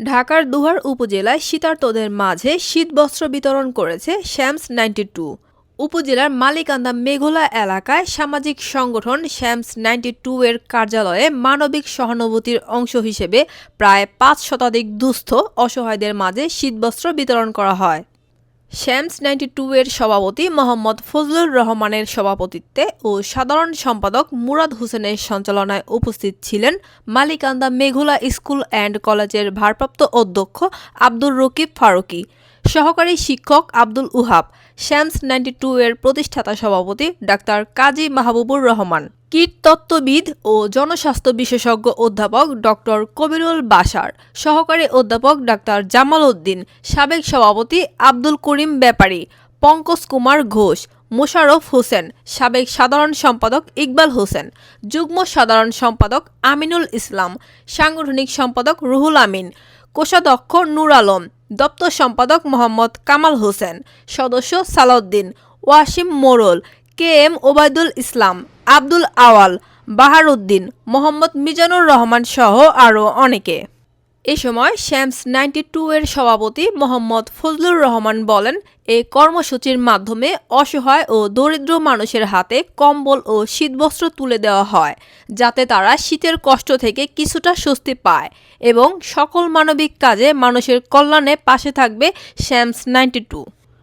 ঢাকার দুহার উপজেলায় শীতার্তদের মাঝে শীতবস্ত্র বিতরণ করেছে শ্যামস 92। উপজেলার মালিকান্দা মেঘলা এলাকায় সামাজিক সংগঠন শ্যামস 92 এর কার্যালয়ে মানবিক সহানুভূতির অংশ হিসেবে প্রায় ৫ শতাধিক দুস্থ অসহায়দের মাঝে শীতবস্ত্র বিতরণ করা হয়। শ্যামস 92 এর সভাপতি মোহাম্মদ ফজলুর রহমানের সভাপতিত্বে ও সাধারণ সম্পাদক মুরাদ হোসেনের সঞ্চালনায় উপস্থিত ছিলেন মালিকান্দা মেঘলা স্কুল অ্যান্ড কলেজের ভারপ্রাপ্ত অধ্যক্ষ আব্দুর রকিব ফারুকী, সহকারী শিক্ষক আব্দুল উহাব, শ্যামস 92 এর প্রতিষ্ঠাতা সভাপতি ডাক্তার কাজী মাহবুবুর রহমান, কীটতত্ত্ববিদ ও জনস্বাস্থ্য বিশেষজ্ঞ অধ্যাপক ডক্টর কবিরুল বাশার, সহকারী অধ্যাপক ডাক্তার জামাল উদ্দিন, সাবেক সভাপতি আব্দুল করিম ব্যাপারী, পঙ্কজ কুমার ঘোষ, মোশাররফ হোসেন, সাবেক সাধারণ সম্পাদক ইকবাল হোসেন, যুগ্ম সাধারণ সম্পাদক আমিনুল ইসলাম, সাংগঠনিক সম্পাদক রুহুল আমিন, কোষাধ্যক্ষ নূর আলম, দপ্তর সম্পাদক মোহাম্মদ কামাল হোসেন, সদস্য সালাউদ্দিন, ওয়াসিম মোড়ল, কে এম ওবায়দুল ইসলাম, আব্দুল আওয়াল, বাহার উদ্দিন, মোহাম্মদ মিজানুর রহমান সহ আরও অনেকে। এ সময় শ্যামস 92 এর সভাপতি মোহাম্মদ ফজলুর রহমান বলেন, এই কর্মসূচির মাধ্যমে অসহায় ও দরিদ্র মানুষের হাতে কম্বল ও শীতবস্ত্র তুলে দেওয়া হয়, যাতে তারা শীতের কষ্ট থেকে কিছুটা স্বস্তি পায় এবং সকল মানবিক কাজে মানুষের কল্যাণে পাশে থাকবে শ্যামস 92।